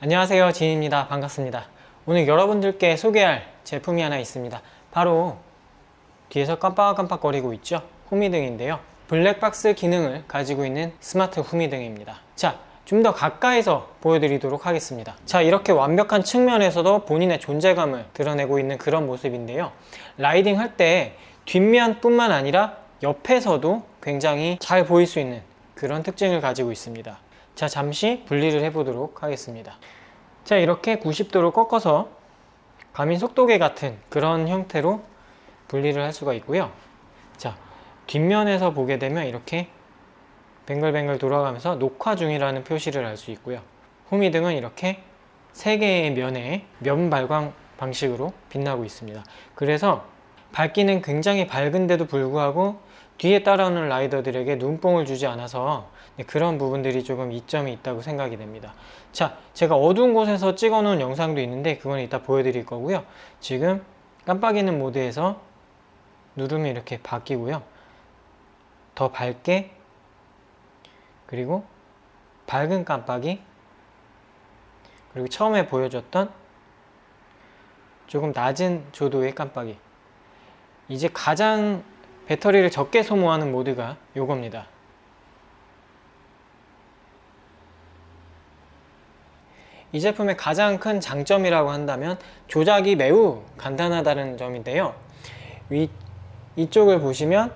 안녕하세요, 지인입니다. 반갑습니다. 오늘 여러분들께 소개할 제품이 하나 있습니다. 바로 뒤에서 깜빡깜빡거리고 있죠? 후미등인데요. 블랙박스 기능을 가지고 있는 스마트 후미등입니다. 자, 좀 더 가까이서 보여드리도록 하겠습니다. 자, 이렇게 완벽한 측면에서도 본인의 존재감을 드러내고 있는 그런 모습인데요. 라이딩 할 때 뒷면뿐만 아니라 옆에서도 굉장히 잘 보일 수 있는 그런 특징을 가지고 있습니다. 자, 잠시 분리를 해보도록 하겠습니다. 자, 이렇게 90도로 꺾어서 가민 속도계 같은 그런 형태로 분리를 할 수가 있고요. 자, 뒷면에서 보게 되면 이렇게 뱅글뱅글 돌아가면서 녹화 중이라는 표시를 알 수 있고요. 후미등은 이렇게 3개의 면에 면 발광 방식으로 빛나고 있습니다. 그래서 밝기는 굉장히 밝은데도 불구하고 뒤에 따라오는 라이더들에게 눈뽕을 주지 않아서 그런 부분들이 조금 이점이 있다고 생각이 됩니다. 자, 제가 어두운 곳에서 찍어 놓은 영상도 있는데 그건 이따 보여드릴 거고요. 지금 깜빡이는 모드에서 누르면 이렇게 바뀌고요. 더 밝게, 그리고 밝은 깜빡이, 그리고 처음에 보여줬던 조금 낮은 조도의 깜빡이. 이제 가장 배터리를 적게 소모하는 모드가 요겁니다. 이 제품의 가장 큰 장점이라고 한다면 조작이 매우 간단하다는 점인데요. 이쪽을 보시면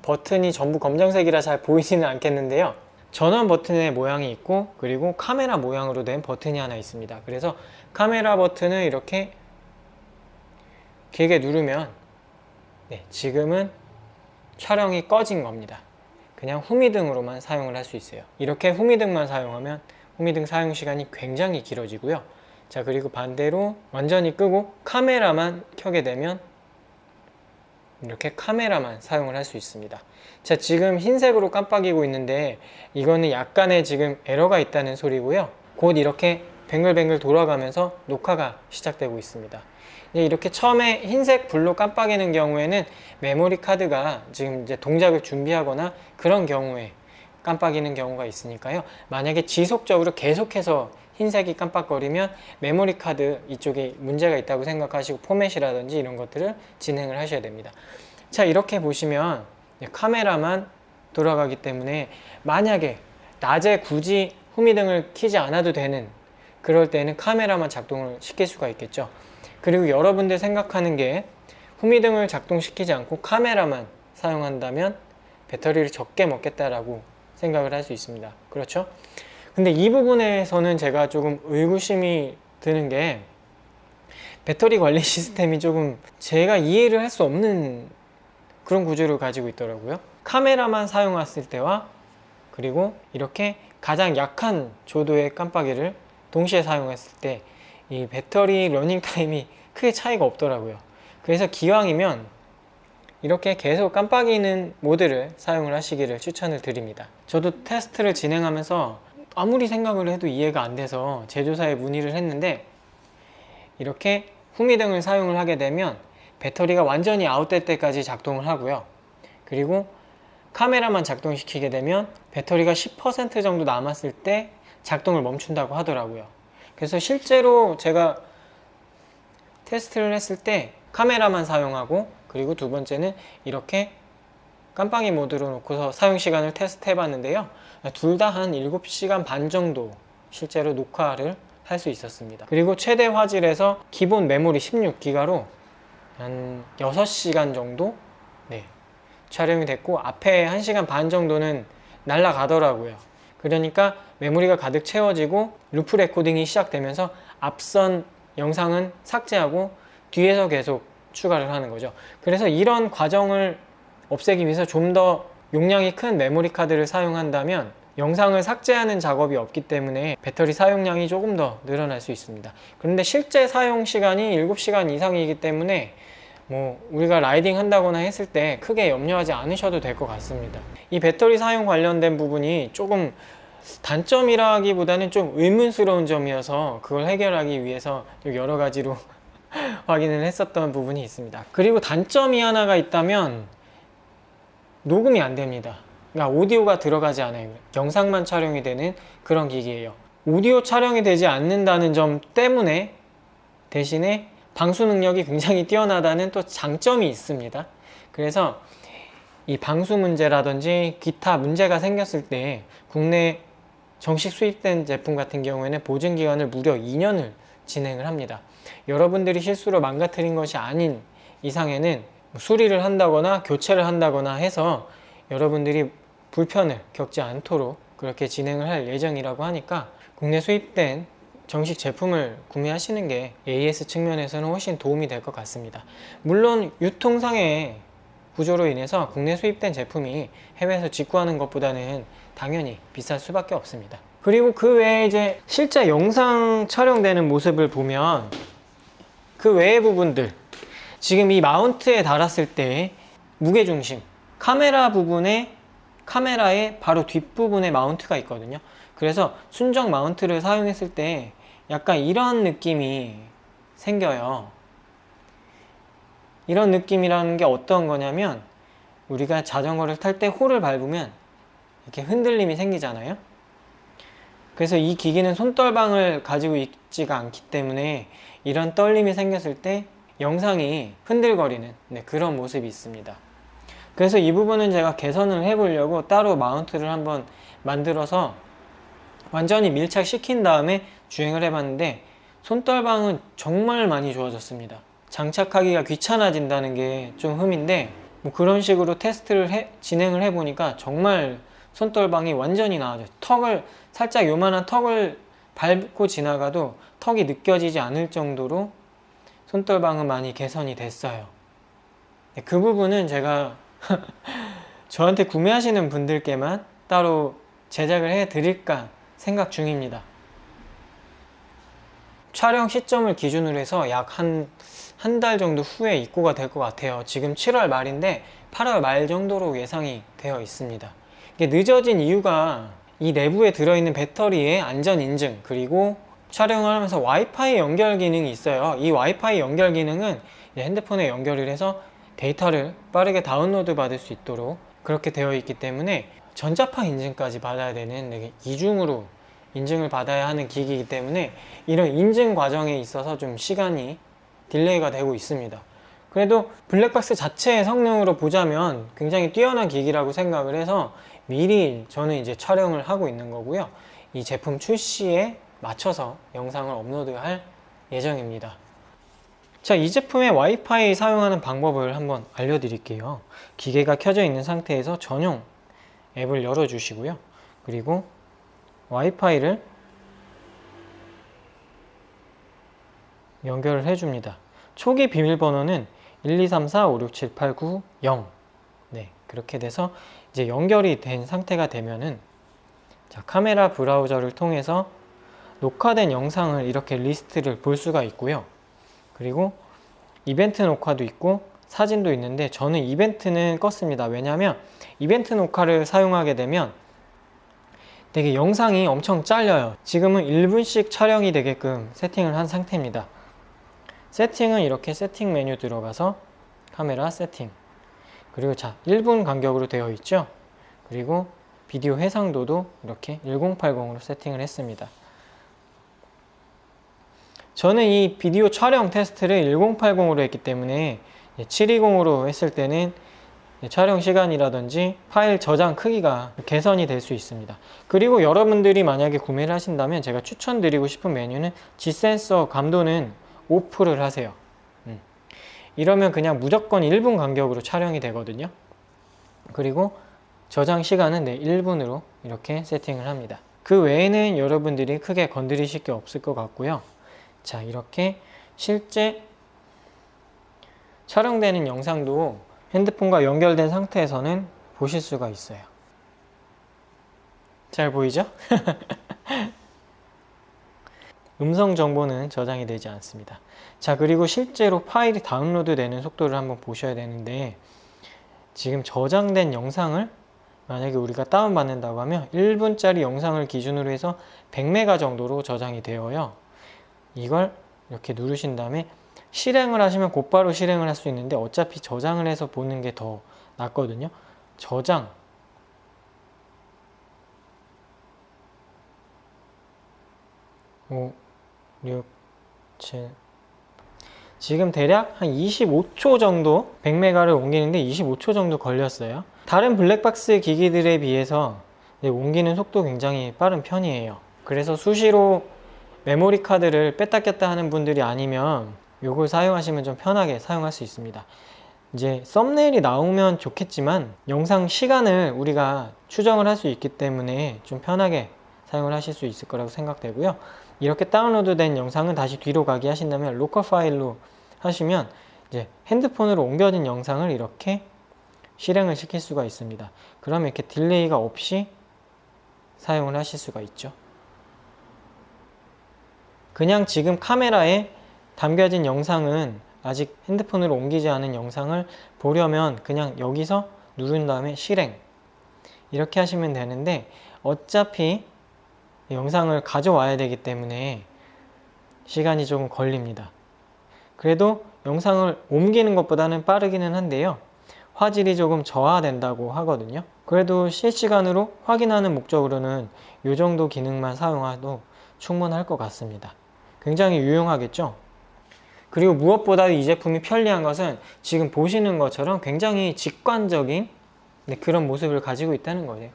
버튼이 전부 검정색이라 잘 보이지는 않겠는데요. 전원 버튼의 모양이 있고, 그리고 카메라 모양으로 된 버튼이 하나 있습니다. 그래서 카메라 버튼을 이렇게 길게 누르면 지금은 촬영이 꺼진 겁니다. 그냥 후미등으로만 사용을 할 수 있어요. 이렇게 후미등만 사용하면 후미등 사용 시간이 굉장히 길어지고요. 자, 그리고 반대로 완전히 끄고 카메라만 켜게 되면 이렇게 카메라만 사용을 할 수 있습니다. 자, 지금 흰색으로 깜빡이고 있는데 이거는 약간의 지금 에러가 있다는 소리고요. 곧 이렇게 뱅글뱅글 돌아가면서 녹화가 시작되고 있습니다. 이렇게 처음에 흰색 불로 깜빡이는 경우에는 메모리 카드가 지금 이제 동작을 준비하거나 그런 경우에 깜빡이는 경우가 있으니까요. 만약에 지속적으로 계속해서 흰색이 깜빡거리면 메모리 카드 이쪽에 문제가 있다고 생각하시고 포맷이라든지 이런 것들을 진행을 하셔야 됩니다. 자, 이렇게 보시면 카메라만 돌아가기 때문에 만약에 낮에 굳이 후미등을 켜지 않아도 되는 그럴 때는 카메라만 작동을 시킬 수가 있겠죠. 그리고 여러분들 생각하는 게 후미등을 작동시키지 않고 카메라만 사용한다면 배터리를 적게 먹겠다라고 생각을 할 수 있습니다. 그렇죠? 근데 이 부분에서는 제가 조금 의구심이 드는 게 배터리 관리 시스템이 조금 제가 이해를 할 수 없는 그런 구조를 가지고 있더라고요. 카메라만 사용했을 때와 그리고 이렇게 가장 약한 조도의 깜빡이를 동시에 사용했을 때 이 배터리 러닝 타임이 크게 차이가 없더라고요. 그래서 기왕이면 이렇게 계속 깜빡이는 모드를 사용을 하시기를 추천을 드립니다. 저도 테스트를 진행하면서 아무리 생각을 해도 이해가 안 돼서 제조사에 문의를 했는데 이렇게 후미등을 사용을 하게 되면 배터리가 완전히 아웃될 때까지 작동을 하고요. 그리고 카메라만 작동시키게 되면 배터리가 10% 정도 남았을 때 작동을 멈춘다고 하더라고요. 그래서 실제로 제가 테스트를 했을 때 카메라만 사용하고, 그리고 두 번째는 이렇게 깜빡이 모드로 놓고서 사용 시간을 테스트 해봤는데요. 둘 다 한 7시간 반 정도 실제로 녹화를 할 수 있었습니다. 그리고 최대 화질에서 기본 메모리 16기가로 한 6시간 정도 촬영이 됐고, 앞에 1시간 반 정도는 날아가더라고요. 그러니까 메모리가 가득 채워지고 루프 레코딩이 시작되면서 앞선 영상은 삭제하고 뒤에서 계속 추가를 하는 거죠. 그래서 이런 과정을 없애기 위해서 좀 더 용량이 큰 메모리 카드를 사용한다면 영상을 삭제하는 작업이 없기 때문에 배터리 사용량이 조금 더 늘어날 수 있습니다. 그런데 실제 사용 시간이 7시간 이상이기 때문에 우리가 라이딩 한다거나 했을 때 크게 염려하지 않으셔도 될 것 같습니다. 이 배터리 사용 관련된 부분이 조금 단점이라기보다는 좀 의문스러운 점이어서 그걸 해결하기 위해서 여러 가지로 확인을 했었던 부분이 있습니다. 그리고 단점이 하나가 있다면 녹음이 안 됩니다. 그러니까 오디오가 들어가지 않아요. 영상만 촬영이 되는 그런 기기예요. 오디오 촬영이 되지 않는다는 점 때문에 대신에 방수 능력이 굉장히 뛰어나다는 또 장점이 있습니다. 그래서 이 방수 문제라든지 기타 문제가 생겼을 때 국내 정식 수입된 제품 같은 경우에는 보증 기간을 무려 2년을 진행을 합니다. 여러분들이 실수로 망가뜨린 것이 아닌 이상에는 수리를 한다거나 교체를 한다거나 해서 여러분들이 불편을 겪지 않도록 그렇게 진행을 할 예정이라고 하니까 국내 수입된 정식 제품을 구매하시는 게 AS 측면에서는 훨씬 도움이 될 것 같습니다. 물론 유통상의 구조로 인해서 국내 수입된 제품이 해외에서 직구하는 것보다는 당연히 비쌀 수밖에 없습니다. 그리고 그 외에 이제 실제 영상 촬영되는 모습을 보면 그 외의 부분들, 지금 이 마운트에 달았을 때 무게중심, 카메라 부분에 카메라의 바로 뒷부분에 마운트가 있거든요. 그래서 순정 마운트를 사용했을 때 약간 이런 느낌이 생겨요. 이런 느낌이라는 게 어떤 거냐면 우리가 자전거를 탈 때 홀을 밟으면 이렇게 흔들림이 생기잖아요. 그래서 이 기기는 손떨방을 가지고 있지가 않기 때문에 이런 떨림이 생겼을 때 영상이 흔들거리는 그런 모습이 있습니다. 그래서 이 부분은 제가 개선을 해보려고 따로 마운트를 한번 만들어서 완전히 밀착시킨 다음에 주행을 해봤는데 손떨방은 정말 많이 좋아졌습니다. 장착하기가 귀찮아진다는 게 좀 흠인데 뭐 그런 식으로 테스트를 진행을 해보니까 정말 손떨방이 완전히 나아져요. 살짝 요만한 턱을 밟고 지나가도 턱이 느껴지지 않을 정도로 손떨방은 많이 개선이 됐어요. 그 부분은 제가 저한테 구매하시는 분들께만 따로 제작을 해 드릴까 생각 중입니다. 촬영 시점을 기준으로 해서 약 한 달 정도 후에 입고가 될 것 같아요. 지금 7월 말인데 8월 말 정도로 예상이 되어 있습니다. 이게 늦어진 이유가 이 내부에 들어있는 배터리의 안전 인증, 그리고 촬영을 하면서 와이파이 연결 기능이 있어요. 이 와이파이 연결 기능은 핸드폰에 연결을 해서 데이터를 빠르게 다운로드 받을 수 있도록 그렇게 되어 있기 때문에 전자파 인증까지 받아야 되는 이중으로 인증을 받아야 하는 기기이기 때문에 이런 인증 과정에 있어서 좀 시간이 딜레이가 되고 있습니다. 그래도 블랙박스 자체의 성능으로 보자면 굉장히 뛰어난 기기라고 생각을 해서 미리 저는 이제 촬영을 하고 있는 거고요. 이 제품 출시에 맞춰서 영상을 업로드할 예정입니다. 자, 이 제품의 와이파이 사용하는 방법을 한번 알려드릴게요. 기계가 켜져 있는 상태에서 전용 앱을 열어주시고요. 그리고 와이파이를 연결을 해줍니다. 초기 비밀번호는 123456789 네, 그렇게 돼서 이제 연결이 된 상태가 되면은 자, 카메라 브라우저를 통해서 녹화된 영상을 이렇게 리스트를 볼 수가 있고요. 그리고 이벤트 녹화도 있고 사진도 있는데 저는 이벤트는 껐습니다. 왜냐하면 이벤트 녹화를 사용하게 되면 되게 영상이 엄청 잘려요. 지금은 1분씩 촬영이 되게끔 세팅을 한 상태입니다. 세팅은 이렇게 세팅 메뉴 들어가서 카메라 세팅, 그리고 자 1분 간격으로 되어 있죠. 그리고 비디오 해상도도 이렇게 1080으로 세팅을 했습니다. 저는 이 비디오 촬영 테스트를 1080으로 했기 때문에 720으로 했을 때는 촬영 시간이라든지 파일 저장 크기가 개선이 될 수 있습니다. 그리고 여러분들이 만약에 구매를 하신다면 제가 추천드리고 싶은 메뉴는 G센서 감도는 오프를 하세요. 이러면 그냥 무조건 1분 간격으로 촬영이 되거든요. 그리고 저장 시간은 1분으로 이렇게 세팅을 합니다. 그 외에는 여러분들이 크게 건드리실 게 없을 것 같고요. 자, 이렇게 실제 촬영되는 영상도 핸드폰과 연결된 상태에서는 보실 수가 있어요. 잘 보이죠? 음성 정보는 저장이 되지 않습니다. 자, 그리고 실제로 파일이 다운로드 되는 속도를 한번 보셔야 되는데 지금 저장된 영상을 만약에 우리가 다운받는다고 하면 1분짜리 영상을 기준으로 해서 100메가 정도로 저장이 되어요. 이걸 이렇게 누르신 다음에 실행을 하시면 곧바로 실행을 할 수 있는데 어차피 저장을 해서 보는 게 더 낫거든요. 저장, 5, 6, 7. 지금 대략 한 25초 정도 100메가를 옮기는데 25초 정도 걸렸어요. 다른 블랙박스 기기들에 비해서 옮기는 속도 굉장히 빠른 편이에요. 그래서 수시로 메모리 카드를 뺐다 꼈다 하는 분들이 아니면 이걸 사용하시면 좀 편하게 사용할 수 있습니다. 이제 썸네일이 나오면 좋겠지만 영상 시간을 우리가 추정을 할 수 있기 때문에 좀 편하게 사용을 하실 수 있을 거라고 생각되고요. 이렇게 다운로드 된 영상은 다시 뒤로 가기 하신다면 로컬 파일로 하시면 이제 핸드폰으로 옮겨진 영상을 이렇게 실행을 시킬 수가 있습니다. 그러면 이렇게 딜레이가 없이 사용을 하실 수가 있죠. 그냥 지금 카메라에 담겨진 영상은 아직 핸드폰으로 옮기지 않은 영상을 보려면 그냥 여기서 누른 다음에 실행 이렇게 하시면 되는데 어차피 영상을 가져와야 되기 때문에 시간이 조금 걸립니다. 그래도 영상을 옮기는 것보다는 빠르기는 한데요. 화질이 조금 저하된다고 하거든요. 그래도 실시간으로 확인하는 목적으로는 이 정도 기능만 사용해도 충분할 것 같습니다. 굉장히 유용하겠죠? 그리고 무엇보다 이 제품이 편리한 것은 지금 보시는 것처럼 굉장히 직관적인 그런 모습을 가지고 있다는 거예요.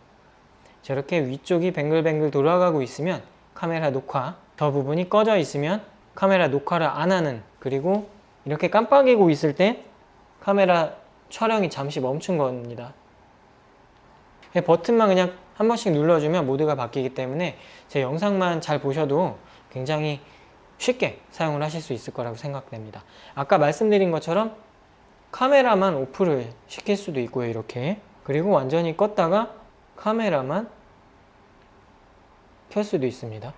저렇게 위쪽이 뱅글뱅글 돌아가고 있으면 카메라 녹화, 저 부분이 꺼져 있으면 카메라 녹화를 안 하는, 그리고 이렇게 깜빡이고 있을 때 카메라 촬영이 잠시 멈춘 겁니다. 버튼만 그냥 한 번씩 눌러주면 모드가 바뀌기 때문에 제 영상만 잘 보셔도 굉장히 쉽게 사용을 하실 수 있을 거라고 생각됩니다. 아까 말씀드린 것처럼 카메라만 오프를 시킬 수도 있고요, 이렇게. 그리고 완전히 껐다가 카메라만 켤 수도 있습니다.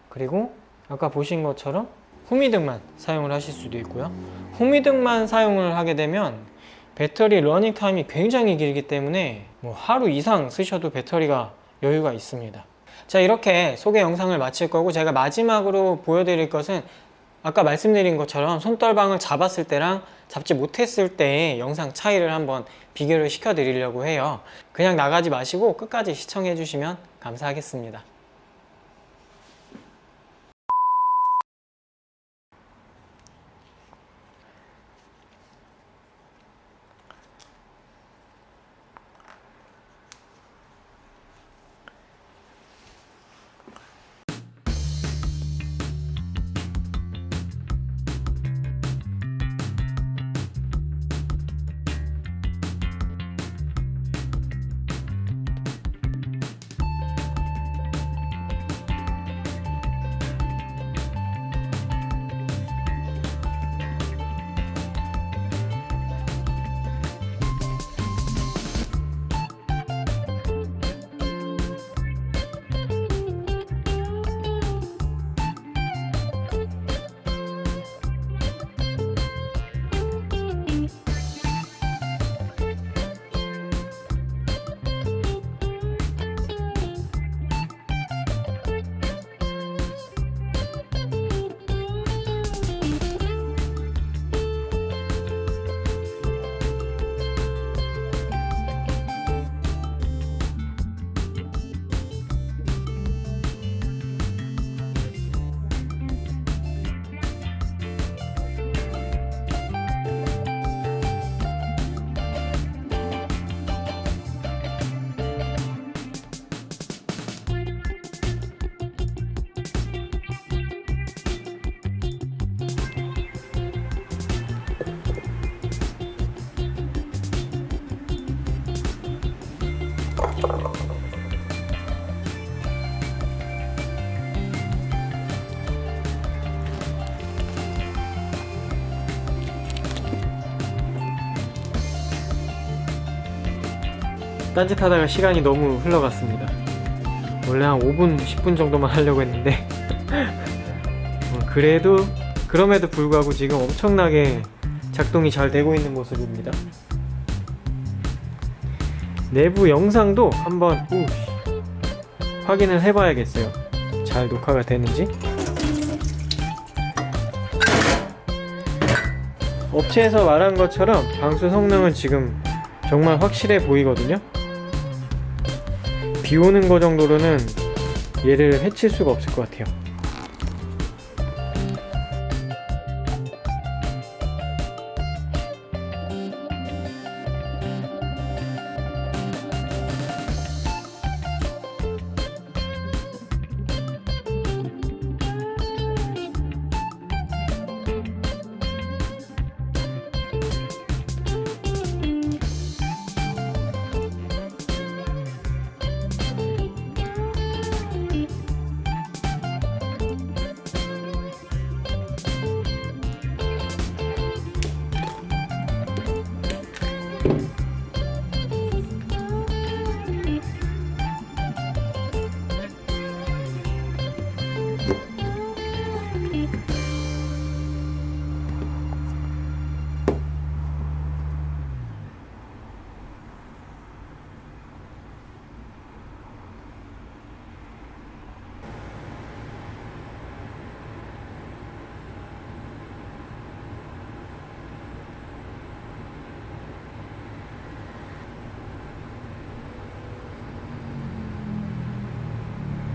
그리고 아까 보신 것처럼 후미등만 사용을 하실 수도 있고요. 후미등만 사용을 하게 되면 배터리 러닝 타임이 굉장히 길기 때문에 하루 이상 쓰셔도 배터리가 여유가 있습니다. 자, 이렇게 소개 영상을 마칠 거고, 제가 마지막으로 보여드릴 것은 아까 말씀드린 것처럼 손떨방을 잡았을 때랑 잡지 못했을 때의 영상 차이를 한번 비교를 시켜 드리려고 해요. 그냥 나가지 마시고 끝까지 시청해 주시면 감사하겠습니다. 딴짓하다가 시간이 너무 흘러갔습니다. 원래 한 5분, 10분 정도만 하려고 했는데 그래도 그럼에도 불구하고 지금 엄청나게 작동이 잘 되고 있는 모습입니다. 내부 영상도 한번 확인을 해봐야겠어요. 잘 녹화가 되는지. 업체에서 말한 것처럼 방수 성능은 지금 정말 확실해 보이거든요. 비 오는 거 정도로는 얘를 해칠 수가 없을 것 같아요.